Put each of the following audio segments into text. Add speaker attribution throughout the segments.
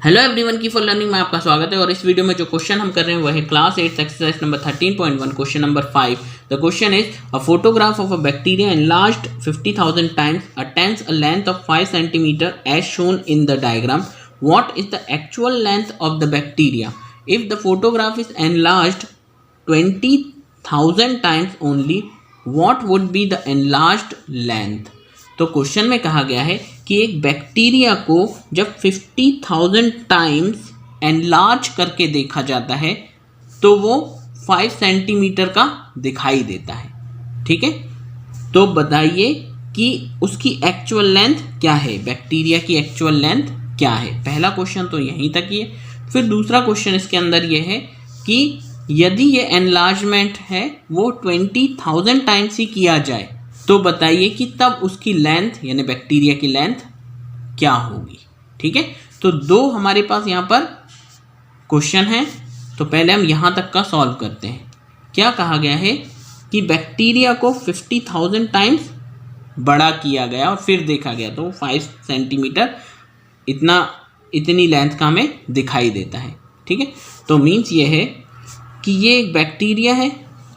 Speaker 1: Hello everyone की for learning में आपका स्वागत है। और इस वीडियो में जो क्वेश्चन हम कर रहे हैं वह है class 8 exercise number 13.1 question number 5। The question is a photograph of a bacteria enlarged 50,000 times attains a length of 5 centimetre as shown in the diagram. What is the actual length of the bacteria if the photograph is enlarged 20,000 times only? What would be the enlarged length? तो question में कहा गया है कि एक bacteria को जब 50,000 times enlarge करके देखा जाता है तो वो 5 सेंटीमीटर का दिखाई देता है। ठीक है, तो बताइए कि उसकी एक्चुअल लेंथ क्या है, बैक्टीरिया की एक्चुअल लेंथ क्या है। पहला क्वेश्चन तो यहीं तक ही है। फिर दूसरा क्वेश्चन इसके अंदर ये है कि यदि ये एनलार्जमेंट है वो 20,000 टाइम्स ही किया जाए तो बताइए कि तब उसकी लेंथ यानी बैक्टीरिया की लेंथ क्या होगी। ठीक है, तो दो हमारे पास यहाँ पर क्वेश्चन है, तो पहले हम यहाँ तक का सॉल्व करते हैं। क्या कहा गया है कि बैक्टीरिया को 50,000 टाइम्स बड़ा किया गया और फिर देखा गया तो 5 सेंटीमीटर इतनी लेंथ का हमें दिखाई देता है। ठीक है, तो मीन्स ये है कि ये एक बैक्टीरिया है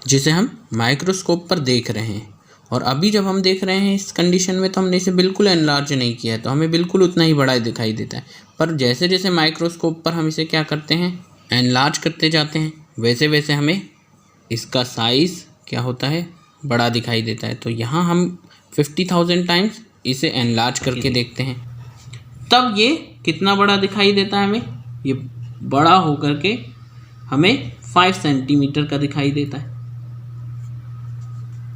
Speaker 1: जिसे हम माइक्रोस्कोप पर देख रहे हैं, और अभी जब हम देख रहे हैं इस कंडीशन में तो हमने इसे बिल्कुल एनलार्ज नहीं किया है तो हमें बिल्कुल उतना ही बड़ा दिखाई देता है। पर जैसे जैसे माइक्रोस्कोप पर हम इसे क्या करते हैं, एनलार्ज करते जाते हैं, वैसे वैसे हमें इसका साइज़ क्या होता है, बड़ा दिखाई देता है। तो यहाँ हम 50,000 टाइम्स इसे एनलार्ज करके देखते हैं, तब ये कितना बड़ा दिखाई देता है हमें, ये बड़ा होकर के हमें 5 सेंटीमीटर का दिखाई देता है।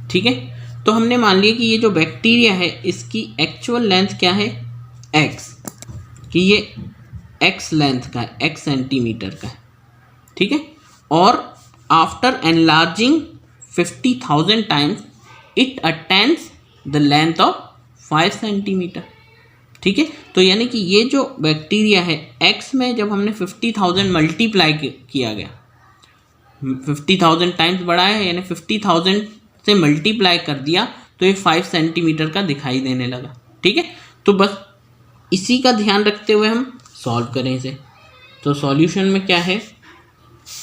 Speaker 1: ठीक है, तो हमने मान लिया कि ये जो बैक्टीरिया है इसकी एक्चुअल लेंथ क्या है, x, कि ये x लेंथ का है, x सेंटीमीटर का है। ठीक है, और after enlarging 50,000 times it attains the length of 5 centimetre. ठीक है, तो यानी कि ये जो बैक्टीरिया है x में जब हमने 50,000 मल्टीप्लाई किया गया, 50,000 टाइम्स बढ़ाया है यानी 50,000 से मल्टीप्लाई कर दिया तो ये 5 सेंटीमीटर का दिखाई देने लगा। ठीक है, तो बस इसी का ध्यान रखते हुए हम सॉल्व करें इसे। तो सॉल्यूशन में क्या है,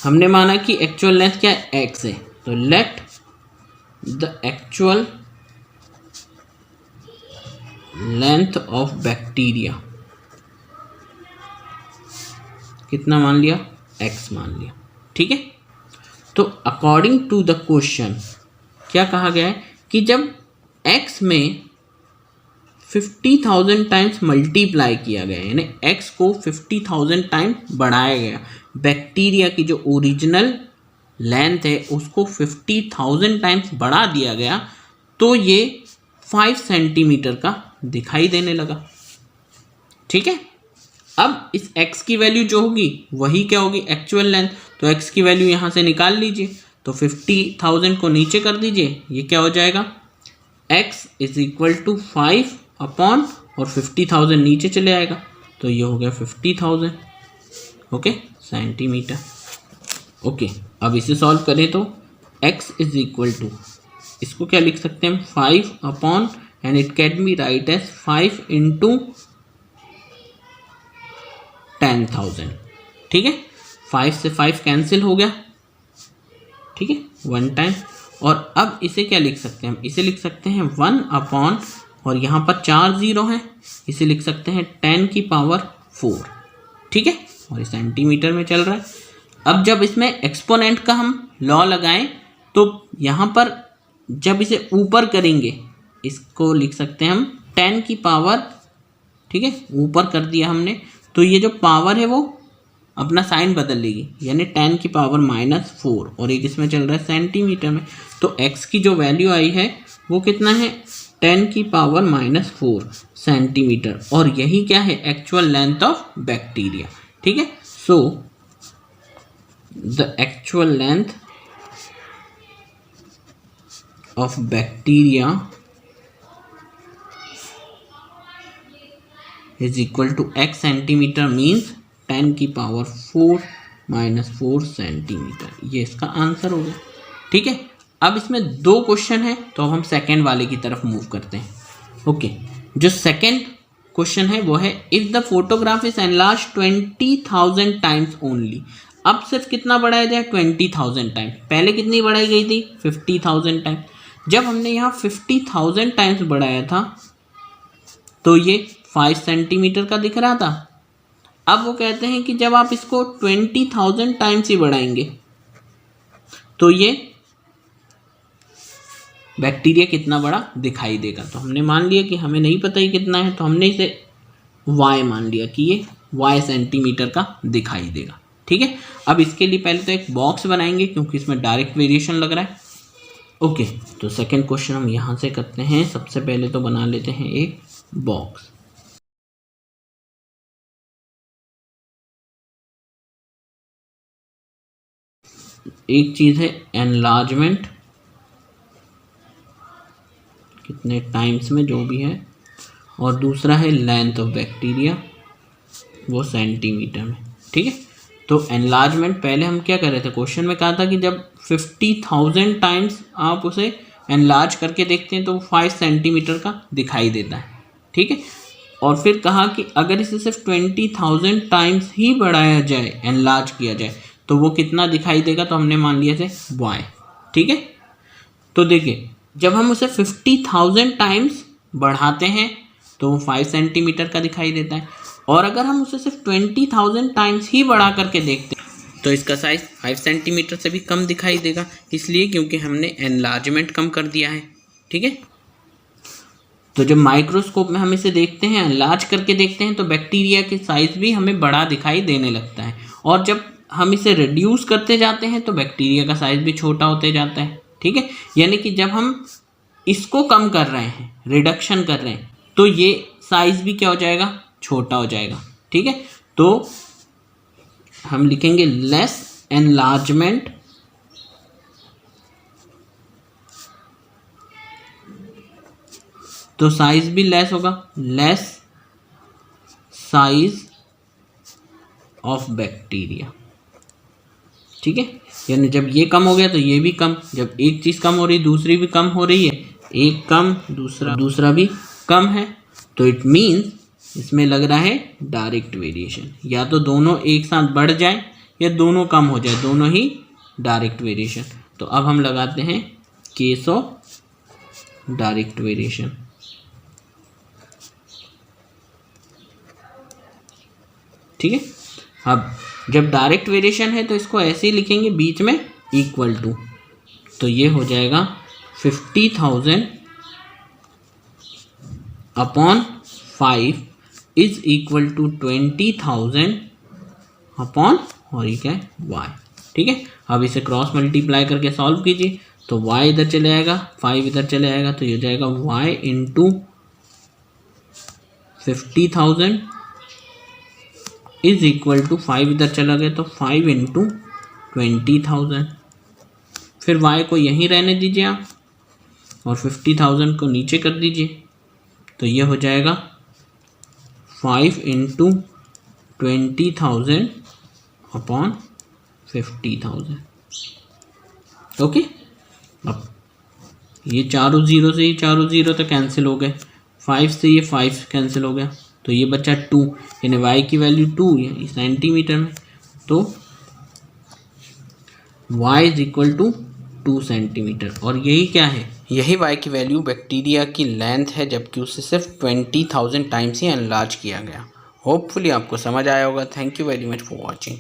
Speaker 1: हमने माना कि एक्चुअल लेंथ क्या है, x है, तो let the actual length of bacteria कितना मान लिया, x मान लिया। ठीक है, तो अकॉर्डिंग टू द क्वेश्चन क्या कहा गया है कि जब x में 50,000 टाइम्स मल्टीप्लाई किया गया यानी x को 50,000 टाइम्स बढ़ाया गया, बैक्टीरिया की जो ओरिजिनल लेंथ है उसको 50,000 टाइम्स बढ़ा दिया गया तो ये 5 सेंटीमीटर का दिखाई देने लगा। ठीक है, अब इस x की वैल्यू जो होगी वही क्या होगी, एक्चुअल लेंथ। तो x की वैल्यू यहाँ से निकाल लीजिए, तो 50,000 को नीचे कर दीजिए, ये क्या हो जाएगा, x is equal to 5 upon और 50,000 नीचे चले आएगा तो ये हो गया 50,000 ओके सेंटीमीटर। ओके, अब इसे सॉल्व करें तो x इज इक्वल टू, इसको क्या लिख सकते हैं हम, 5 upon and it can be write as 5 into 10,000। ठीक है, 5 से 5 कैंसिल हो गया। ठीक है, 1 टाइम, और अब इसे क्या लिख सकते हैं हम, इसे लिख सकते हैं 1 अपॉन और यहाँ पर 4 जीरो हैं, इसे लिख सकते हैं 10 की पावर 4। ठीक है, और सेंटीमीटर में चल रहा है। अब जब इसमें एक्सपोनेंट का हम लॉ लगाएं तो यहाँ पर जब इसे ऊपर करेंगे इसको लिख सकते हैं हम 10 की पावर, ठीक है, ऊपर कर दिया हमने तो ये जो पावर है वो अपना साइन बदल लेगी यानी 10 की पावर -4, और एक इसमें चल रहा है सेंटीमीटर में, तो x की जो वैल्यू आई है वो कितना है, 10 की पावर -4 सेंटीमीटर, और यही क्या है, एक्चुअल लेंथ ऑफ बैक्टीरिया। ठीक है, so the actual length of bacteria is equal to x centimetre means 10 की पावर 4 -4 सेंटीमीटर, ये इसका आंसर हो गया। ठीक है, अब इसमें दो क्वेश्चन है तो अब हम सेकेंड वाले की तरफ मूव करते हैं। ओके, जो सेकेंड क्वेश्चन है वो है if the photograph is enlarge 20,000 times only. अब सिर्फ कितना बढ़ाया जाए 20,000 टाइम्स, पहले कितनी बढ़ाई गई थी 50,000 टाइम्स। जब हमने यहाँ 50,000 टाइम्स बढ़ाया था तो ये 5 सेंटीमीटर का दिख रहा था। अब वो कहते हैं कि जब आप इसको 20,000 टाइम्स ही बढ़ाएंगे तो ये बैक्टीरिया कितना बड़ा दिखाई देगा। तो हमने मान लिया कि हमें नहीं पता ही कितना है, तो हमने इसे y मान लिया कि ये y सेंटीमीटर का दिखाई देगा। ठीक है, अब इसके लिए पहले तो एक बॉक्स बनाएंगे क्योंकि इसमें डायरेक्ट वेरिएशन लग रहा है। ओके, तो सेकंड क्वेश्चन हम यहाँ से करते हैं। सबसे पहले तो बना लेते हैं एक बॉक्स। एक चीज़ है एनलार्जमेंट, कितने टाइम्स में जो भी है, और दूसरा है लेंथ ऑफ बैक्टीरिया, वो सेंटीमीटर में। ठीक है, तो एनलार्जमेंट पहले हम क्या कर रहे थे, क्वेश्चन में कहा था कि जब 50,000 टाइम्स आप उसे एनलार्ज करके देखते हैं तो वो 5 सेंटीमीटर का दिखाई देता है। ठीक है, और फिर कहा कि अगर इसे सिर्फ 20,000 टाइम्स ही बढ़ाया जाए, एनलार्ज किया जाए, तो वो कितना दिखाई देगा, तो हमने मान लिया से y। ठीक है, तो देखिए जब हम उसे 50,000 टाइम्स बढ़ाते हैं तो वो 5 सेंटीमीटर का दिखाई देता है, और अगर हम उसे सिर्फ 20,000 टाइम्स ही बढ़ा करके देखते हैं तो इसका साइज 5 सेंटीमीटर से भी कम दिखाई देगा, इसलिए क्योंकि हमने एनलार्जमेंट कम कर दिया है। ठीक है, तो जब माइक्रोस्कोप में हम इसे देखते हैं, एनलार्ज करके देखते हैं, तो बैक्टीरिया के साइज भी हमें बड़ा दिखाई देने लगता है, और जब हम इसे रिड्यूस करते जाते हैं तो बैक्टीरिया का साइज भी छोटा होते जाता है। ठीक है, यानी कि जब हम इसको कम कर रहे हैं, रिडक्शन कर रहे हैं, तो ये साइज भी क्या हो जाएगा, छोटा हो जाएगा। ठीक है, तो हम लिखेंगे लेस एनलार्जमेंट तो साइज भी लेस होगा, लेस साइज ऑफ बैक्टीरिया। ठीक है, यानी जब ये कम हो गया तो ये भी कम, जब एक चीज़ कम हो रही दूसरी भी कम हो रही है, एक कम दूसरा भी कम है, तो इट मीन्स इसमें लग रहा है डायरेक्ट वेरिएशन। या तो दोनों एक साथ बढ़ जाए या दोनों कम हो जाए, दोनों ही डायरेक्ट वेरिएशन। तो अब हम लगाते हैं केस ऑफ डायरेक्ट वेरिएशन। ठीक है, अब जब डायरेक्ट वेरिएशन है तो इसको ऐसे ही लिखेंगे बीच में इक्वल टू, तो ये हो जाएगा 50,000 upon 5 is equal to 20,000 upon, और ये क्या है y। ठीक है, अब इसे क्रॉस मल्टीप्लाई करके सॉल्व कीजिए, तो y इधर चले आएगा, 5 इधर चले आएगा, तो ये हो जाएगा y into 50,000 is equal to 5 इधर चला गया तो 5 इंटू 20,000। फिर y को यहीं रहने दीजिए आप, और 50,000 को नीचे कर दीजिए, तो ये हो जाएगा 5 इंटू 20,000 अपॉन 50,000। ओके, अब ये चारों जीरो से, ये चारों जीरो तो कैंसिल हो गए, 5 से ये 5 कैंसिल हो गया, तो ये बचा 2, यानी y की वैल्यू 2 है सेंटीमीटर में, तो y is equal to 2 centimetre. और यही क्या है, यही y की वैल्यू बैक्टीरिया की लेंथ है, जबकि उसे सिर्फ 20,000 टाइम्स ही एनलार्ज किया गया। होपफुली आपको समझ आया होगा। Thank you very much for watching.